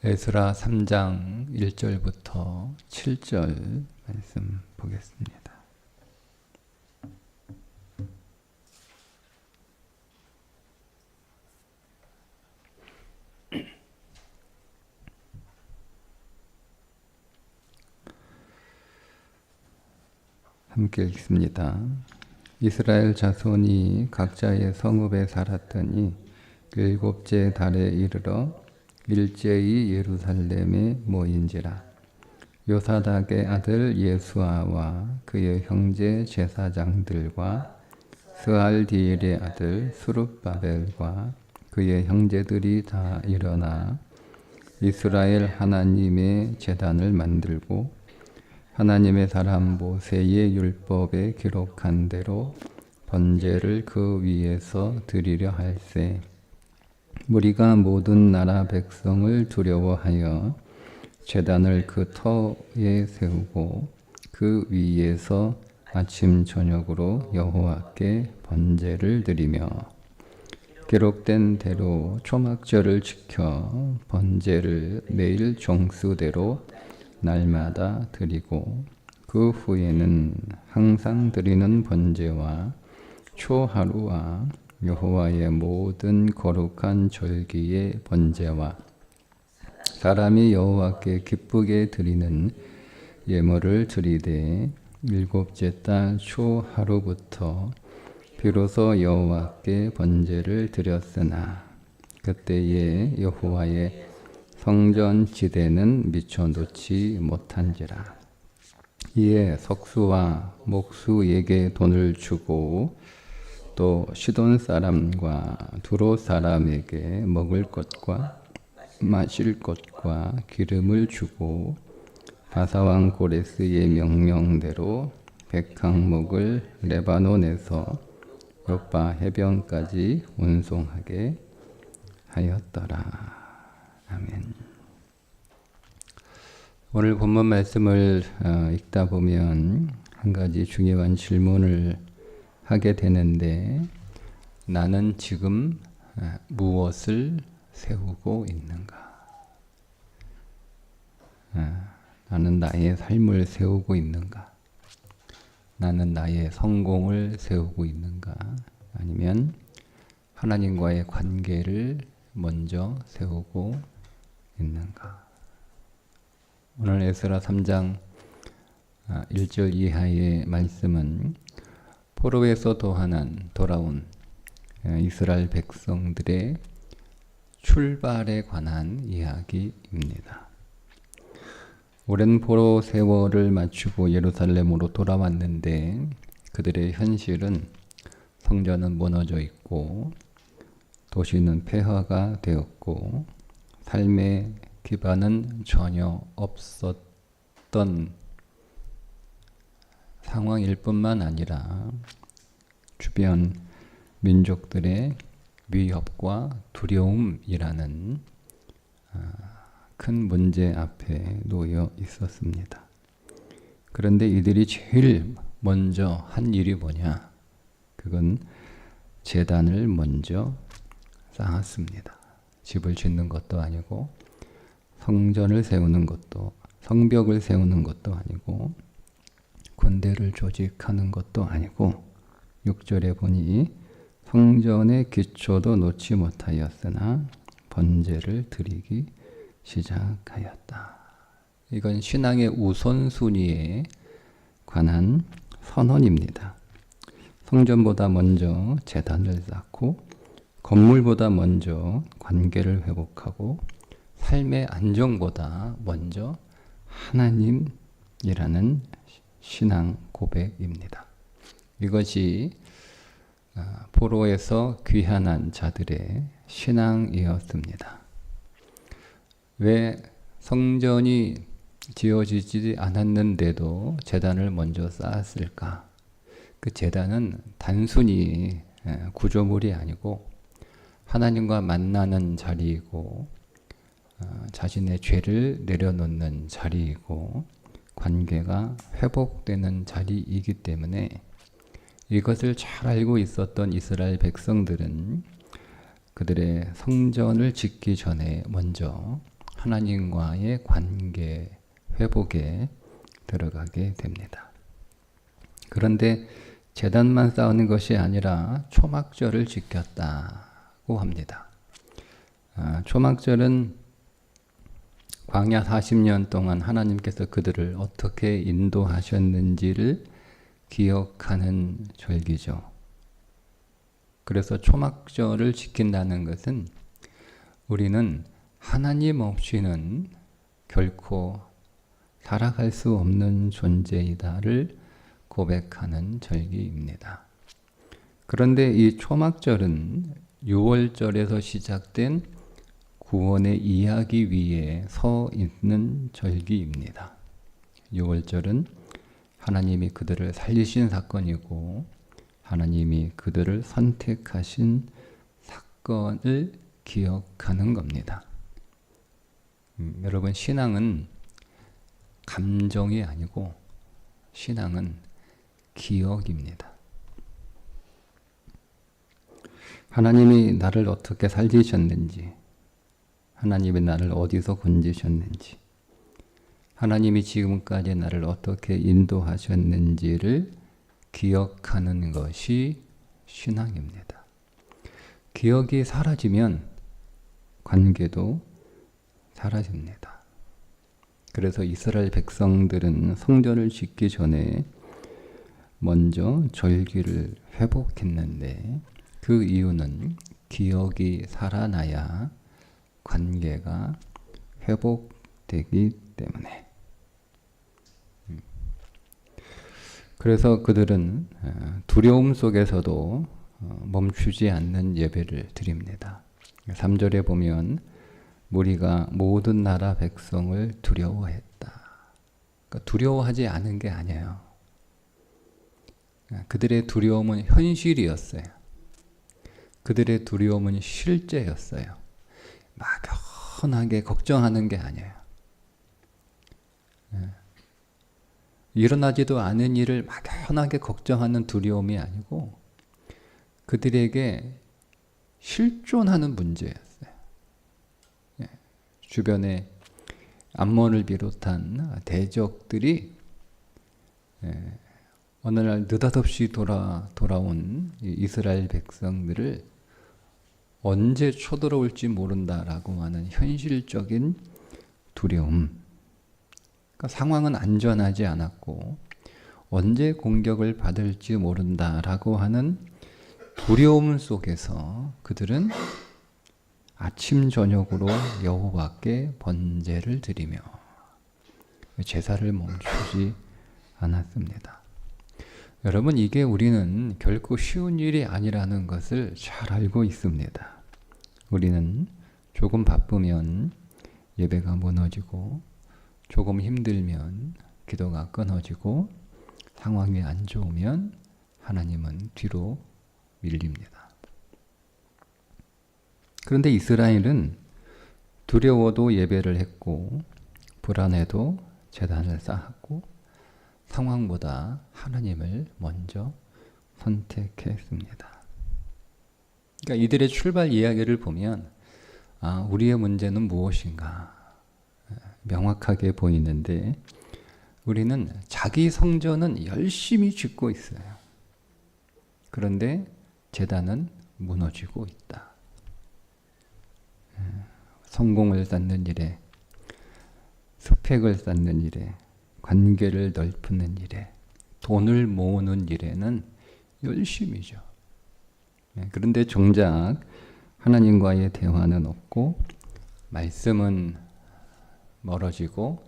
에스라 3장 1절부터 7절 말씀 보겠습니다. 함께 읽습니다. 이스라엘 자손이 각자의 성읍에 살았더니 일곱째 달에 이르러 일제히 예루살렘에 모인지라. 요사닥의 아들 예수아와 그의 형제 제사장들과 스알디엘의 아들 스룹바벨과 그의 형제들이 다 일어나 이스라엘 하나님의 제단을 만들고 하나님의 사람 모세의 율법에 기록한 대로 번제를 그 위에서 드리려 할세. 무리가 모든 나라 백성을 두려워하여 제단을 그 터에 세우고 그 위에서 아침 저녁으로 여호와께 번제를 드리며 기록된 대로 초막절을 지켜 번제를 매일 종수대로 날마다 드리고 그 후에는 항상 드리는 번제와 초하루와 여호와의 모든 거룩한 절기의 번제와 사람이 여호와께 기쁘게 드리는 예물을 드리되 일곱째 달 초하루부터 비로소 여호와께 번제를 드렸으나 그때에 여호와의 성전 지대는 미쳐놓지 못한지라. 이에 석수와 목수에게 돈을 주고 또 시돈 사람과 두로 사람에게 먹을 것과 마실 것과 기름을 주고 바사왕 고레스의 명령대로 백항목을 레바논에서 요파 해변까지 운송하게 하였더라. 아멘. 오늘 본문 말씀을 읽다 보면 한 가지 중요한 질문을 하게 되는데, 나는 지금 무엇을 세우고 있는가? 나는 나의 삶을 세우고 있는가? 나는 나의 성공을 세우고 있는가? 아니면 하나님과의 관계를 먼저 세우고 있는가? 오늘 에스라 3장 1절 이하의 말씀은 포로에서 돌아온 이스라엘 백성들의 출발에 관한 이야기입니다. 오랜 포로 세월을 마치고 예루살렘으로 돌아왔는데 그들의 현실은 성전은 무너져 있고 도시는 폐허가 되었고 삶의 기반은 전혀 없었던 상황일 뿐만 아니라 주변 민족들의 위협과 두려움이라는 큰 문제 앞에 놓여 있었습니다. 그런데 이들이 제일 먼저 한 일이 뭐냐? 그건 제단을 먼저 쌓았습니다. 집을 짓는 것도 아니고 성전을 세우는 것도, 성벽을 세우는 것도 아니고 군대를 조직하는 것도 아니고 6절에 보니 성전의 기초도 놓지 못하였으나 번제를 드리기 시작하였다. 이건 신앙의 우선순위에 관한 선언입니다. 성전보다 먼저 제단을 쌓고 건물보다 먼저 관계를 회복하고 삶의 안정보다 먼저 하나님이라는 신앙 고백입니다. 이것이 포로에서 귀환한 자들의 신앙이었습니다. 왜 성전이 지어지지 않았는데도 제단을 먼저 쌓았을까? 그 제단은 단순히 구조물이 아니고 하나님과 만나는 자리이고 자신의 죄를 내려놓는 자리이고 관계가 회복되는 자리이기 때문에 이것을 잘 알고 있었던 이스라엘 백성들은 그들의 성전을 짓기 전에 먼저 하나님과의 관계 회복에 들어가게 됩니다. 그런데 제단만 쌓는 것이 아니라 초막절을 지켰다고 합니다. 초막절은 광야 40년 동안 하나님께서 그들을 어떻게 인도하셨는지를 기억하는 절기죠. 그래서 초막절을 지킨다는 것은 우리는 하나님 없이는 결코 살아갈 수 없는 존재이다를 고백하는 절기입니다. 그런데 이 초막절은 6월절에서 시작된 구원의 이야기 위에 서 있는 절기입니다. 6월절은 하나님이 그들을 살리신 사건이고 하나님이 그들을 선택하신 사건을 기억하는 겁니다. 여러분, 신앙은 감정이 아니고 신앙은 기억입니다. 하나님이 나를 어떻게 살리셨는지, 하나님이 나를 어디서 건지셨는지, 하나님이 지금까지 나를 어떻게 인도하셨는지를 기억하는 것이 신앙입니다. 기억이 사라지면 관계도 사라집니다. 그래서 이스라엘 백성들은 성전을 짓기 전에 먼저 절기를 회복했는데 그 이유는 기억이 살아나야 관계가 회복되기 때문에. 그래서 그들은 두려움 속에서도 멈추지 않는 예배를 드립니다. 3절에 보면 무리가 모든 나라 백성을 두려워했다. 그러니까 두려워하지 않은 게 아니에요. 그들의 두려움은 현실이었어요. 그들의 두려움은 실제였어요. 막연하게 걱정하는 게 아니에요. 일어나지도 않은 일을 막연하게 걱정하는 두려움이 아니고 그들에게 실존하는 문제였어요. 주변에 암몬을 비롯한 대적들이 어느 날 느닷없이 돌아온 이스라엘 백성들을 언제 쳐들어올지 모른다라고 하는 현실적인 두려움. 그러니까 상황은 안전하지 않았고 언제 공격을 받을지 모른다라고 하는 두려움 속에서 그들은 아침 저녁으로 여호와께 번제를 드리며 제사를 멈추지 않았습니다. 여러분, 이게 우리는 결코 쉬운 일이 아니라는 것을 잘 알고 있습니다. 우리는 조금 바쁘면 예배가 무너지고 조금 힘들면 기도가 끊어지고 상황이 안 좋으면 하나님은 뒤로 밀립니다. 그런데 이스라엘은 두려워도 예배를 했고 불안해도 제단을 쌓았고 상황보다 하나님을 먼저 선택했습니다. 그러니까 이들의 출발 이야기를 보면 우리의 문제는 무엇인가 명확하게 보이는데 우리는 자기 성전은 열심히 짓고 있어요. 그런데 제단은 무너지고 있다. 성공을 쌓는 일에, 스펙을 쌓는 일에, 관계를 넓히는 일에, 돈을 모으는 일에는 열심이죠. 그런데 정작 하나님과의 대화는 없고 말씀은 멀어지고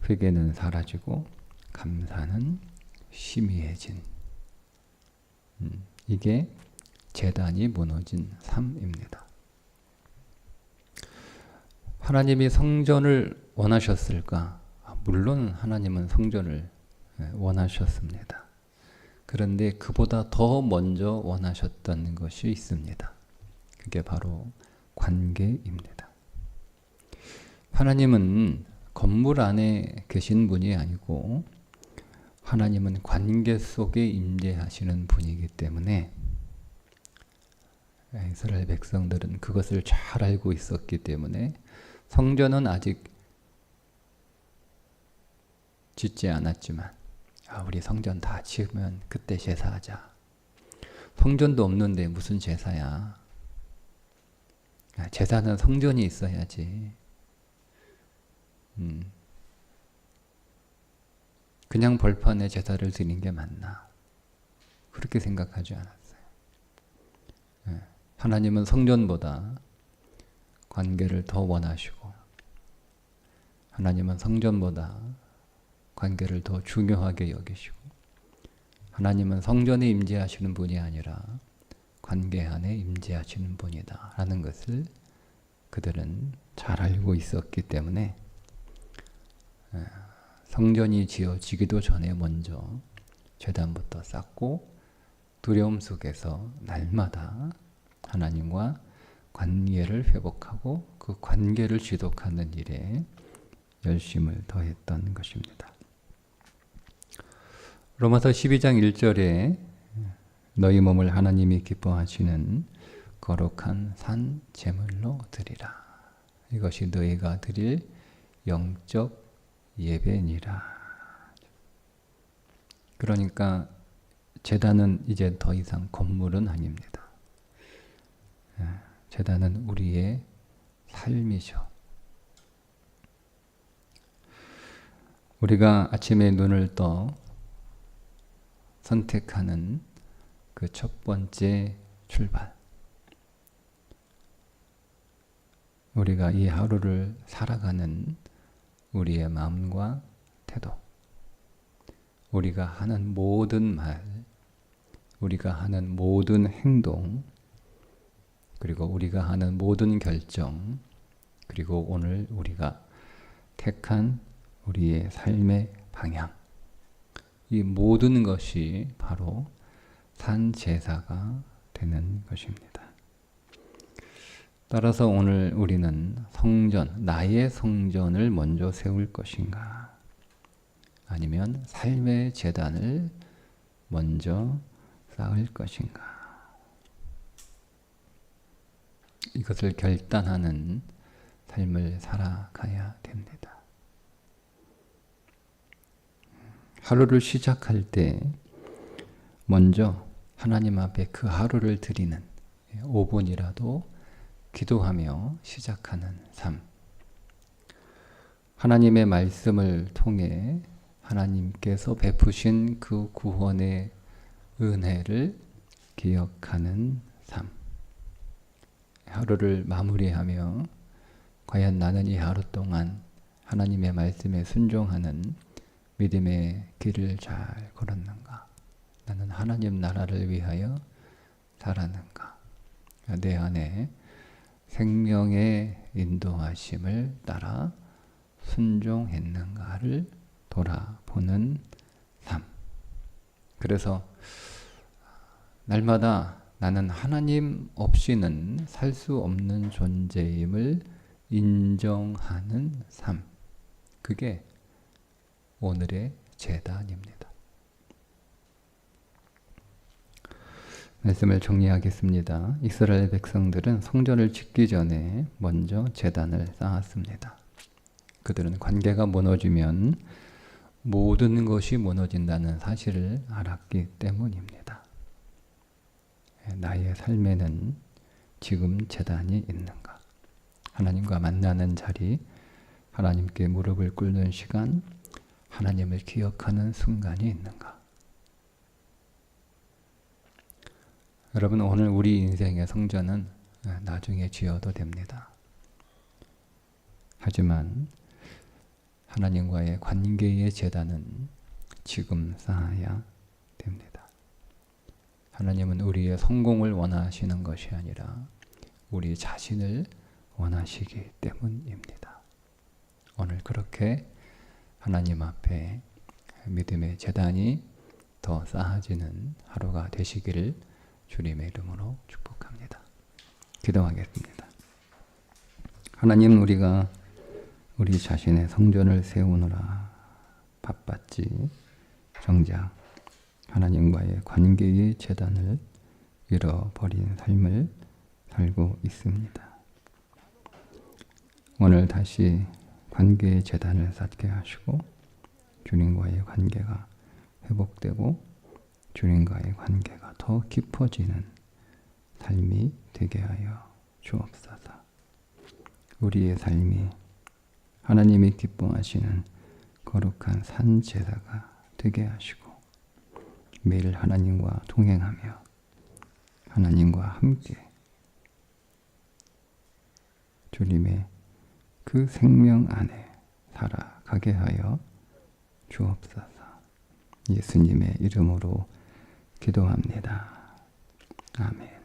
회개는 사라지고 감사는 희미해진 이게 제단이 무너진 삶입니다. 하나님이 성전을 원하셨을까? 물론 하나님은 성전을 원하셨습니다. 그런데 그보다 더 먼저 원하셨던 것이 있습니다. 그게 바로 관계입니다. 하나님은 건물 안에 계신 분이 아니고 하나님은 관계 속에 임재하시는 분이기 때문에 이스라엘 백성들은 그것을 잘 알고 있었기 때문에 성전은 아직 짓지 않았지만 우리 성전 다 지으면 그때 제사하자. 성전도 없는데 무슨 제사야. 제사는 성전이 있어야지. 그냥 벌판에 제사를 드리는 게 맞나? 그렇게 생각하지 않았어요. 하나님은 성전보다 관계를 더 원하시고, 하나님은 성전보다 관계를 더 중요하게 여기시고, 하나님은 성전에 임재하시는 분이 아니라 관계 안에 임재하시는 분이다 라는 것을 그들은 잘 알고 있었기 때문에 성전이 지어지기도 전에 먼저 제단부터 쌓고 두려움 속에서 날마다 하나님과 관계를 회복하고 그 관계를 지속하는 일에 열심을 더했던 것입니다. 로마서 12장 1절에 너희 몸을 하나님이 기뻐하시는 거룩한 산 제물로 드리라. 이것이 너희가 드릴 영적 예배니라. 그러니까 제단은 이제 더 이상 건물은 아닙니다. 제단은 우리의 삶이죠. 우리가 아침에 눈을 떠 선택하는 그 첫 번째 출발. 우리가 이 하루를 살아가는 우리의 마음과 태도, 우리가 하는 모든 말, 우리가 하는 모든 행동, 그리고 우리가 하는 모든 결정, 그리고 오늘 우리가 택한 우리의 삶의 방향, 이 모든 것이 바로 산제사가 되는 것입니다. 따라서 오늘 우리는 성전, 나의 성전을 먼저 세울 것인가, 아니면 삶의 제단을 먼저 쌓을 것인가, 이것을 결단하는 삶을 살아가야 됩니다. 하루를 시작할 때 먼저 하나님 앞에 그 하루를 드리는 5분이라도 기도하며 시작하는 삶. 하나님의 말씀을 통해 하나님께서 베푸신 그 구원의 은혜를 기억하는 삶. 하루를 마무리하며 과연 나는 이 하루 동안 하나님의 말씀에 순종하는 믿음의 길을 잘 걸었는가? 나는 하나님 나라를 위하여 살았는가? 내 안에 생명의 인도하심을 따라 순종했는가를 돌아보는 삶. 그래서 날마다 나는 하나님 없이는 살 수 없는 존재임을 인정하는 삶. 그게 오늘의 제단입니다. 말씀을 정리하겠습니다. 이스라엘 백성들은 성전을 짓기 전에 먼저 제단을 쌓았습니다. 그들은 관계가 무너지면 모든 것이 무너진다는 사실을 알았기 때문입니다. 나의 삶에는 지금 제단이 있는가? 하나님과 만나는 자리, 하나님께 무릎을 꿇는 시간, 하나님을 기억하는 순간이 있는가? 여러분, 오늘 우리 인생의 성전은 나중에 지어도 됩니다. 하지만 하나님과의 관계의 제단은 지금 쌓아야 됩니다. 하나님은 우리의 성공을 원하시는 것이 아니라 우리 자신을 원하시기 때문입니다. 오늘 그렇게 하나님 앞에 믿음의 제단이 더 쌓아지는 하루가 되시기를 주님의 이름으로 축복합니다. 기도하겠습니다. 하나님, 우리가 우리 자신의 성전을 세우느라 바빴지 정작 하나님과의 관계의 제단을 잃어버린 삶을 살고 있습니다. 오늘 다시 관계의 재단을 쌓게 하시고 주님과의 관계가 회복되고 주님과의 관계가 더 깊어지는 삶이 되게 하여 주옵소서. 우리의 삶이 하나님이 기뻐하시는 거룩한 산 제사가 되게 하시고 매일 하나님과 동행하며 하나님과 함께 주님의 그 생명 안에 살아가게 하여 주옵소서. 예수님의 이름으로 기도합니다. 아멘.